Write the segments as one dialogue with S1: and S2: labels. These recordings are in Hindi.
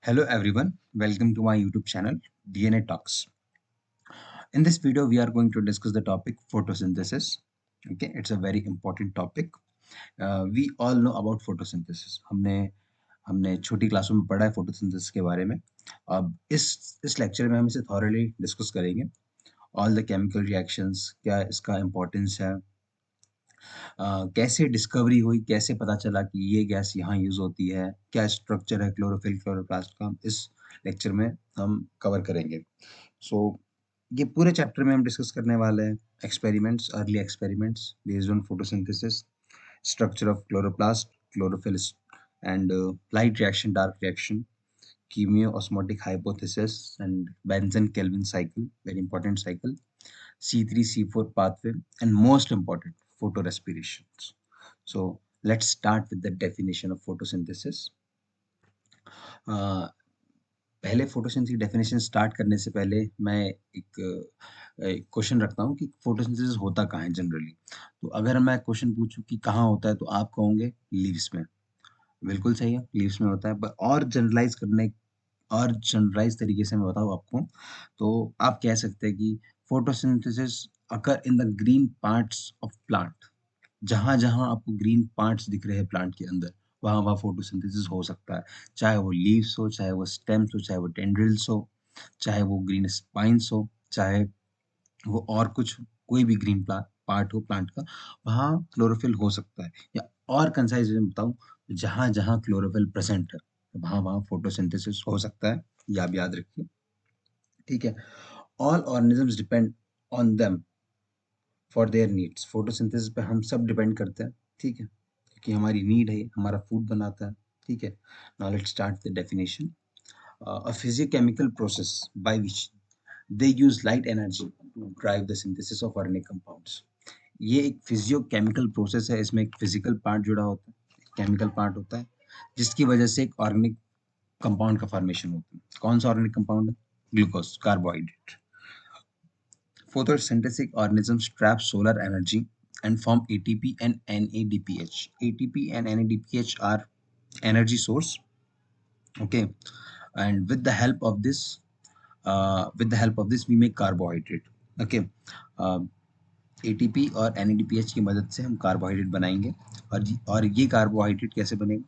S1: Hello everyone, welcome to my YouTube channel DNA Talks. In this video, we are going to discuss the topic photosynthesis. Okay, it's a very important topic. We all know about photosynthesis. हमने हमने छोटी क्लासों में पढ़ा है फोटोसिंथेसिस के बारे में. अब इस लेक्चर में हम इसे थॉरली डिस्कस करेंगे. ऑल द केमिकल रिएक्शंस, क्या इसका इम्पोर्टेंस है, कैसे डिस्कवरी हुई, कैसे पता चला कि ये गैस यहाँ यूज होती है, क्या स्ट्रक्चर है क्लोरोफिल क्लोरोप्लास्ट का, इस लेक्चर में हम कवर करेंगे. सो ये पूरे चैप्टर में हम डिस्कस करने वाले हैं experiments, early experiments based on photosynthesis, structure of chloroplast, chlorophyll and light reaction, dark reaction, chemio-osmotic hypothesis and Benson-Kelvin cycle, very important cycle, C3 C4 pathway, and most important, photorespirations. So let's start with the definition of photosynthesis. पहले फोटोसिंथेसिस की डेफिनेशन स्टार्ट करने से पहले मैं एक क्वेश्चन रखता हूँ कि फोटोसिंथेसिस होता कहाँ है जनरली. तो अगर मैं क्वेश्चन पूछूं कि कहाँ होता है तो आप कहोगे लीव्स में. बिल्कुल सही है, लीव्स में होता है. पर और जनरलाइज तरीके से मैं बताऊँ आपको, तो आप कह सकते हैं कि photosynthesis occur in the green parts of plant. जहाँ-जहाँ आपको ग्रीन पार्ट्स दिख रहे हैं प्लांट के अंदर, वहाँ-वहाँ फोटोसिंथेसिस हो सकता है. चाहे वो लीव्स हो, चाहे वो स्टेम्स हो, चाहे वो टेंड्रिल्स हो, चाहे वो ग्रीन स्पाइन्स हो, चाहे वो और कुछ कोई भी ग्रीन पार्ट हो प्लांट का, वहाँ क्लोरोफिल हो सकता है. या और कंसाइज वे में बताऊँ, जहाँ-जहाँ क्लोरोफिल प्रेज़ेंट है, वहाँ-वहाँ फोटोसिंथेसिस हो सकता है. ये आप याद रखिए, ठीक है? All organisms depend on them for their needs. Photosynthesis पे हम सब डिपेंड करते हैं, ठीक है? क्योंकि हमारी नीड है, हमारा फूड बनाता है, ठीक है? Now let's start the definition. A physiochemical process by which they use light energy to drive the synthesis of organic compounds. ये एक फिजियोकेमिकल प्रोसेस है. इसमें एक फिजिकल पार्ट जुड़ा होता है, केमिकल पार्ट होता है, जिसकी वजह से एक ऑर्गेनिक कंपाउंड का फॉर्मेशन होता है. कौन सा ऑर्गेनिक कंपाउंड है? Glucose, carbohydrate. Photosynthetic organisms trap solar energy and form ATP and NADPH. ATP and NADPH are energy source. Okay, and with the help of this, we make carbohydrate. Okay, uh, ATP और एनएडीपीएच की मदद से हम कार्बोहाइड्रेट बनाएंगे. और ये कार्बोहाइड्रेट कैसे बनेगा?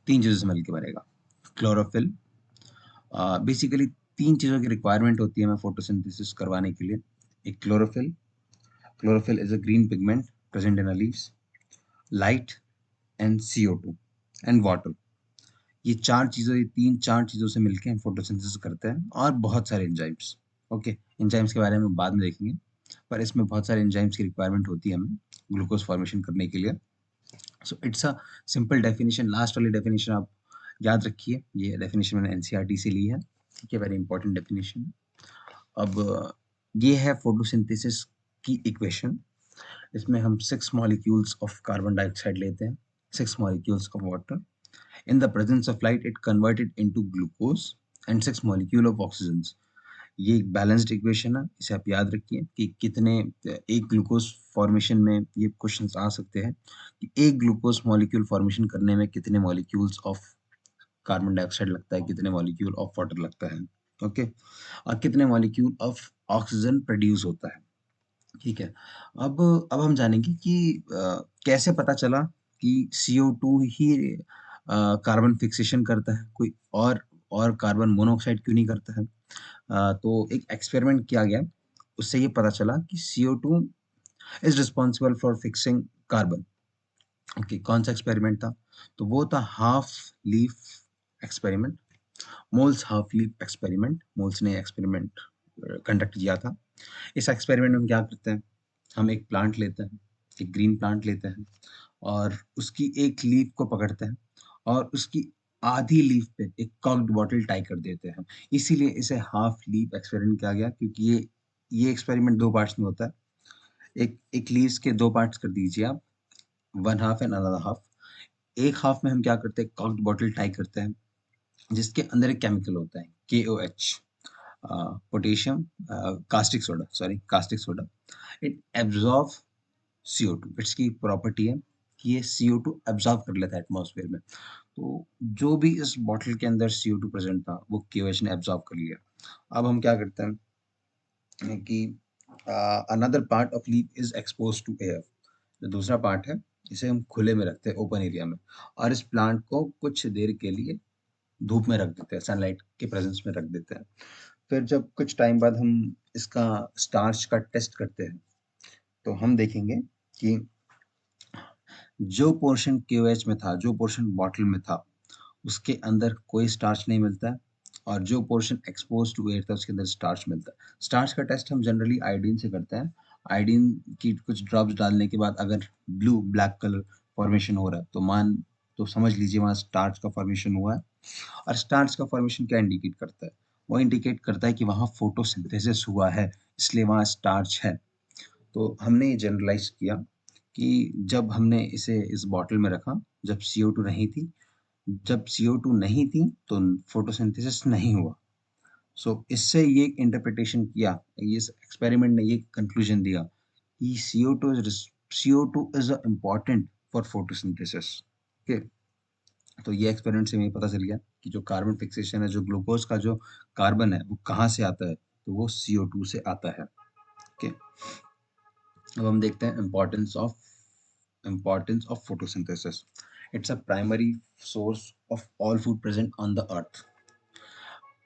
S1: तीन चीज़ों से मिलकर बनेगा. क्लोरोफिल, बेसिकली तीन चीज़ों की रिक्वायरमेंट होती है हमें फोटोसिंथेसिस करवाने के लिए. एक chlorophyll. Chlorophyll is a green pigment present in the leaves. Light and CO2 and water. ये तीन चार चीज़ों से मिलके हम फोटोसिंथेसिस करते हैं. और बहुत सारे एंजाइम्स. ओके, एंजाइम्स के बारे में बाद में देखेंगे, पर इसमें बहुत सारे एंजाइम्स की रिक्वायरमेंट होती है हमें ग्लूकोज फॉर्मेशन करने के लिए. So it's a simple definition. Last वाली डेफिनेशन आप याद रखिए. ये डेफिनेशन मैंने एनसीईआरटी से ली है, ठीक है? Very important definition. अब ये है फोटोसिंथेसिस की इक्वेशन. इसमें हम 6 मॉलिक्यूल्स ऑफ कार्बन डाइऑक्साइड लेते हैं, 6 molecules of water. In the presence of light it converted into glucose and 6 molecule of oxygen. ये एक बैलेंस्ड इक्वेशन है. इसे आप याद रखिए कि कितने एक ग्लूकोज फॉर्मेशन में ये क्वेश्चंस आ सकते हैं कि एक ग्लूकोज मॉलिक्यूल फॉर्मेशन करने में कितने मॉलिक्यूल्स ऑफ कार्बन डाइऑक्साइड लगता है, कितने मॉलिक्यूल ऑफ वाटर लगता है, ओके? और कितने मॉलिक्यूल ऑफ ऑक्सीजन प्रोड्यूस होता है, ठीक है? अब हम जानेंगे कि कैसे पता चला कि CO2 ही कार्बन फिक्सेशन करता है, कोई और कार्बन मोनोऑक्साइड क्यों नहीं करता है? तो एक एक्सपेरिमेंट किया गया, उससे ये पता चला कि CO2 is responsible for fixing carbon. Okay, कौन सा एक्सपेरिमेंट था? तो वो था half leaf experiment. Moles half leaf experiment. Moles ने एक्सपेरिमेंट कंडक्ट किया था. इस एक्सपेरिमेंट में हम क्या करते हैं? हम एक प्लांट लेते हैं, एक ग्रीन प्लांट लेते हैं, और उसकी एक लीफ को पकड़ते हैं और उसकी आधी लीफ पे एक कॉर्क्ड बॉटल टाई कर देते हैं. इसीलिए इसे हाफ लीफ एक्सपेरिमेंट किया गया, क्योंकि ये एक्सपेरिमेंट 2 पार्ट्स में होता है. एक एक लीव्स के 2 पार्ट्स कर दीजिए आप, one half and another half. एक हाफ में हम क्या करते हैं? कॉर्क्ड बॉटल टाई करते हैं, जिसके अंदर एक केमिकल होता है KOH, potassium caustic soda, sorry caustic soda. It absorb CO2. इसकी प्रॉपर्टी है कि ये CO2 एब्जॉर्ब कर लेता है एटमॉस्फेयर में. तो जो भी इस बॉटल के अंदर CO2 प्रेजेंट था वो KOH ने एब्जॉर्ब कर लिया। अब हम क्या करते हैं कि another part of leaf is expose to air. जो दूसरा पार्ट है इसे हम खुले में रखते हैं, ओपन एरिया में, और इस प्लांट को कुछ देर के लिए धूप में रख देते हैं, सनलाइट के प्रेजेंस में रख देते हैं। फिर जब कुछ टाइम बाद हम इसका स्टार्च का टेस्ट करते हैं तो हम देखेंगे कि जो पोर्शन KOH में था, जो पोर्शन बॉटल में था, उसके अंदर कोई स्टार्च नहीं मिलता है, और जो पोर्शन एक्सपोज टू एयर था उसके अंदर स्टार्च मिलता है। स्टार्च का टेस्ट हम जनरली आयोडीन से करते हैं। आयोडीन की कुछ ड्रॉप्स डालने के बाद अगर ब्लू ब्लैक कलर फॉर्मेशन हो रहा है तो समझ लीजिए वहाँ स्टार्च का फॉर्मेशन हुआ है। और स्टार्च का फॉर्मेशन क्या इंडिकेट करता है? वो इंडिकेट करता है कि वहाँ फोटोसिंथेसिस हुआ है, इसलिए वहाँ स्टार्च है। तो हमने ये जनरलाइज किया कि जब हमने इसे इस बॉटल में रखा, जब CO2 नहीं थी, जब CO2 नहीं थी तो फोटोसिंथेसिस नहीं हुआ। सो इससे ये इंटरप्रिटेशन किया, इस एक्सपेरिमेंट ने ये कंक्लूजन दिया कि CO2 is important for photosynthesis. Okay, तो ये एक्सपेरिमेंट से हमें पता चल गया कि जो कार्बन फिक्सेशन है, जो ग्लूकोज का जो कार्बन है वो कहाँ से आता है, तो वो CO2 से आता है। ओके, अब हम देखते हैं importance of photosynthesis. It's a primary source of all food present on the earth.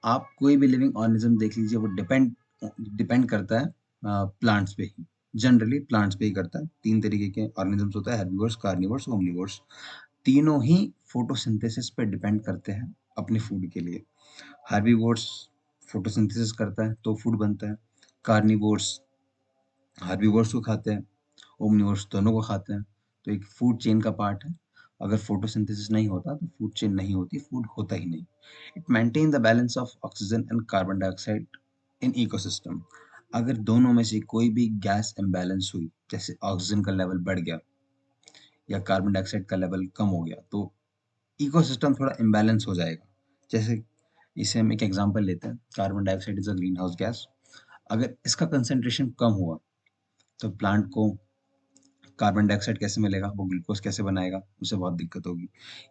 S1: आप कोई भी लिविंग ऑर्गेनिज्म देख लीजिए, वो डिपेंड करता है प्लांट्स पे ही। जनरली प्लांट्स पे ही करता है। तीन तरीके के ऑर्गेनिजम्स होता है, हेर्बिवोर्स, कार्निवोर्स, ओमनिवोर्स। तीनों ही फोटोसिंथेसिस पे डिपेंड करते हैं अपने फूड के लिए। हेर्बिवोर्स फोटोसिंथेसिस करता है तो फूड बनता है। कार्निवोर्स हर्बीवोर्स को खाते हैं, ओमनिवोर्स दोनों को खाते हैं। तो एक फूड चेन का पार्ट है। अगर फोटोसिंथेसिस नहीं होता तो फूड चेन नहीं होती, फूड होता ही नहीं। It maintain the balance of oxygen and carbon dioxide in ecosystem. अगर दोनों में से कोई भी गैस इम्बैलेंस हुई, जैसे ऑक्सीजन का लेवल बढ़ गया या कार्बन डाइऑक्साइड का लेवल कम हो गया, तो इकोसिस्टम थोड़ा इम्बैलेंस हो जाएगा। जैसे इसे हम एक एग्जांपल लेते हैं, carbon dioxide is a green house gas. अगर इसका कंसेंट्रेशन कम हुआ तो प्लांट को कार्बन डाइऑक्साइड कैसे मिलेगा, वो ग्लूकोज कैसे बनाएगा, उसे बहुत दिक्कत होगी।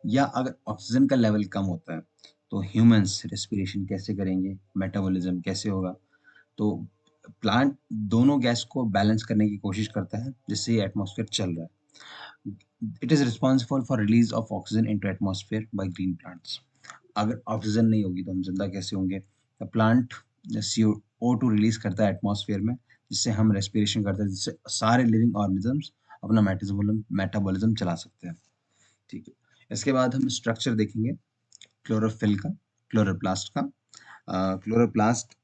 S1: या अगर ऑक्सीजन का लेवल कम होता है तो ह्यूमंस रेस्पिरेशन कैसे करेंगे, मेटाबॉलिज्म कैसे होगा। तो प्लांट दोनों गैस को बैलेंस करने की कोशिश करता है, जिससे ये एटमॉस्फेयर चल रहा है। It is responsible for release of oxygen into atmosphere by green plants. अगर ऑक्सीजन नहीं होगी तो हम जिंदा कैसे होंगे? द प्लांट CO2 रिलीज करता है एटमॉस्फेयर में, जिससे हम रेस्पिरेशन करते हैं, जिससे सारे लिविंग ऑर्गेनिजम्स अपना मेटाबॉलिज्म चला सकते हैं। ठीक है, इसके बाद हम स्ट्रक्चर देखेंगे क्लोरोफिल का, क्लोरोप्लास्ट का। Chloroplast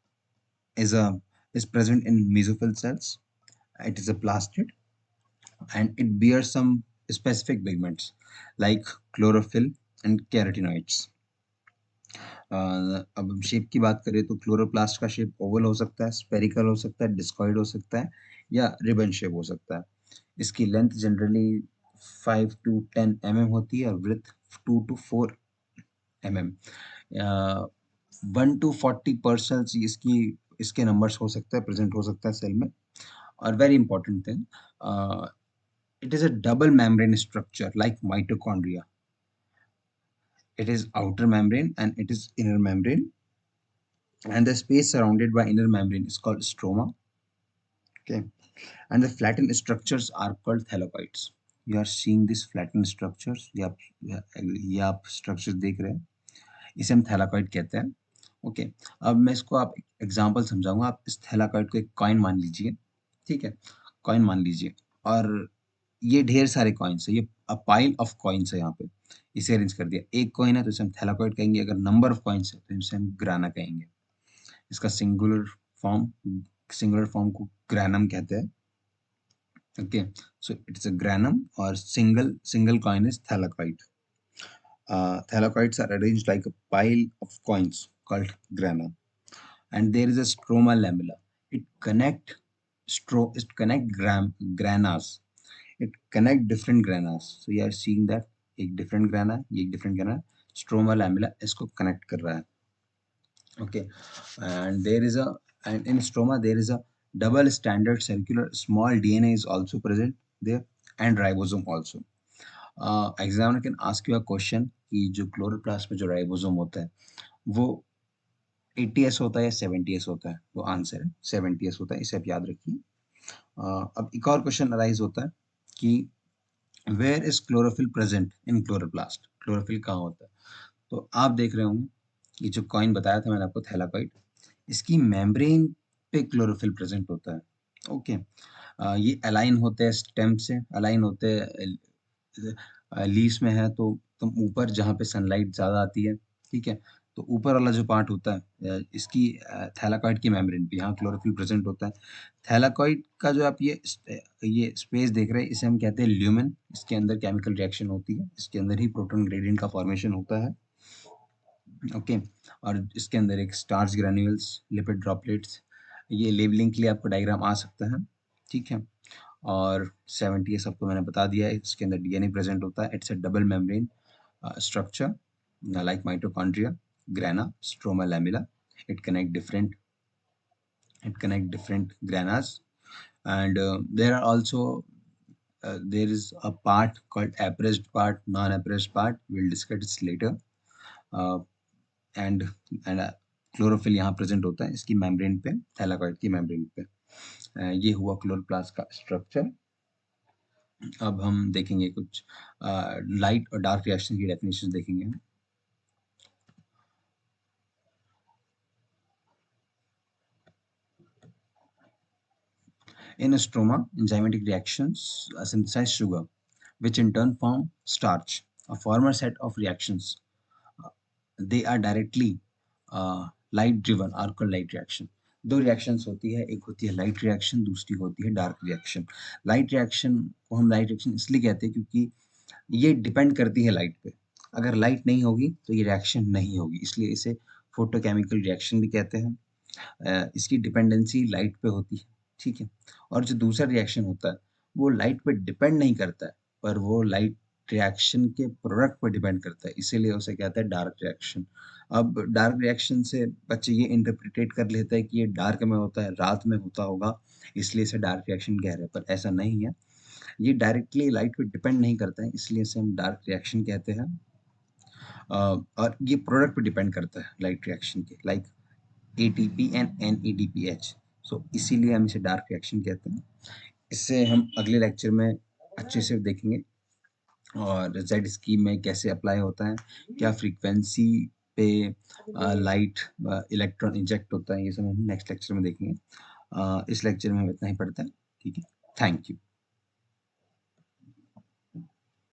S1: is a is present in mesophyll cells. It is a plastid and it bears some specific pigments like chlorophyll and carotenoids. अब हम शेप की बात करें तो क्लोरोप्लास्ट का शेप ओवल हो सकता है, स्पेरिकल हो सकता है, डिस्कॉइड हो सकता है, या रिबन शेप हो सकता है। इसकी लेंथ जनरली 5 to 10 mm होती है और विड्थ 2 to 4 mm। 1 to 40% इसके नंबर्स हो सकता है, प्रेजेंट हो सकता है सेल में। और very important thing, it is a double membrane structure like mitochondria. It is outer membrane and it is inner membrane, and the space surrounded by inner membrane is called stroma. Okay, and the flattened structures are called thylakoids. You are seeing these flattened structures, ये आप structures देख रहे हैं, इसे हम थैलाकॉइड कहते हैं। ओके, अब मैं इसको आप एग्जांपल समझाऊंगा। आप इस थैलाकॉइड को एक कॉइन मान लीजिए, ठीक है, कॉइन मान लीजिए, और ये ढेर सारे कॉइन्स है, ये अ पाइल ऑफ कॉइन्स है यहाँ पे। इसे अरेंज कर दिया, एक कॉइन है तो इसे हम थैलाकॉइड कहेंगे, अगर नंबर ऑफ कॉइन्स है तो इसे हम ग्राना कहेंगे। इसका सिंगुलर फॉर्म को ग्रैनम कहते हैं। Okay, so it is a granum, और single coin is thylakoid. Thylakoids are arranged like a pile of coins called grana, and there is a stroma lamella. It connect granas. It connect different granas. So you are seeing that एक different grana, ये एक different grana, stroma lamella इसको connect कर रहा है. Okay, and in stroma there is a double standard circular small DNA is also present there, and ribosome also. Examiner can ask you a question कि जो क्लोरोप्लास्ट में जो राइबोसोम होता है वो 80s होता है या 70s होता है, तो आंसर है 70s होता है, इसे आप याद रखिए। अब एक और क्वेश्चन अराइज होता है कि where is chlorophyll present in chloroplast, chlorophyll कहाँ होता है। तो आप देख रहे होंगे ये जो कॉइन बताया था मैंने आपको, थैलाकॉइड, इसकी मेम्ब्रेन पे क्लोरोफिल प्रेजेंट होता है। ओके, ये अलाइन होते हैं स्टेम से, अलाइन होते हैं लीव्स में है, तो तुम ऊपर जहाँ पे सनलाइट ज़्यादा आती है, ठीक है, तो ऊपर वाला जो पार्ट होता है इसकी थैलाकॉइड की मेम्ब्रेन पे यहाँ क्लोरोफिल प्रेजेंट होता है। थैलाकॉइड का जो आप ये स्पेस देख रहे हैं इसे हम कहते हैं ल्यूमेन। इसके अंदर केमिकल रिएक्शन होती है, इसके अंदर ही प्रोटॉन ग्रेडियंट का फॉर्मेशन होता है। ओके, और इसके अंदर एक स्टार्च ग्रैन्यूल्स, लिपिड ड्रॉपलेट्स, ये लेबलिंग के लिए आपको डायग्राम आ सकता है, ठीक है। और 70 ये सबको मैंने बता दिया है, इसके अंदर डीएनए प्रेजेंट होता है। It's a double membrane structure like mitochondria, grana, stroma lamella. It connect different granas, and there are also there is a part called appraised part, non-appraised part. We'll discuss it later. Uh, and chlorophyll यहाँ प्रेजेंट होता है इसकी मेम्ब्रेन पे, थैलाकॉइड की मेम्ब्रेन पे। ये हुआ क्लोरोप्लास्ट का स्ट्रक्चर। अब हम देखेंगे कुछ लाइट और डार्क रिएक्शन की डेफिनेशन देखेंगे। In stroma, enzymatic reactions synthesize sugar, which in turn form starch. A former set of reactions, they are directly light driven, are called light reaction. दो रिएक्शंस होती है, एक होती है लाइट रिएक्शन, दूसरी होती है डार्क रिएक्शन। लाइट रिएक्शन को हम लाइट रिएक्शन इसलिए कहते हैं क्योंकि ये डिपेंड करती है लाइट पे। अगर लाइट नहीं होगी तो ये रिएक्शन नहीं होगी, इसलिए इसे फोटोकेमिकल रिएक्शन भी कहते हैं। इसकी डिपेंडेंसी लाइट पे होती है, ठीक है। और जो दूसरा रिएक्शन होता है वो लाइट पे डिपेंड नहीं करता है, पर वो लाइट रिएक्शन के प्रोडक्ट पर डिपेंड करता है, इसीलिए उसे कहते हैं डार्क रिएक्शन। अब डार्क रिएक्शन से बच्चे ये इंटरप्रिटेट कर लेते हैं कि ये डार्क में होता है, रात में होता होगा, इसलिए इसे डार्क रिएक्शन कह रहे हैं, पर ऐसा नहीं है। ये डायरेक्टली लाइट पे डिपेंड नहीं करता है, इसलिए इसे हम डार्क रिएक्शन कहते हैं। और ये प्रोडक्ट पे डिपेंड करता है लाइट रिएक्शन के, लाइक ATP एंड NADPH। सो इसीलिए हम इसे डार्क रिएक्शन कहते हैं। इससे हम अगले लेक्चर में अच्छे से देखेंगे, और जेड स्कीम में कैसे अप्लाई होता है, क्या फ्रीक्वेंसी पे लाइट इलेक्ट्रॉन इंजेक्ट होता है, ये सब हम नेक्स्ट लेक्चर में देखेंगे। इस लेक्चर में हम इतना ही पढ़ते हैं, ठीक है। Thank you.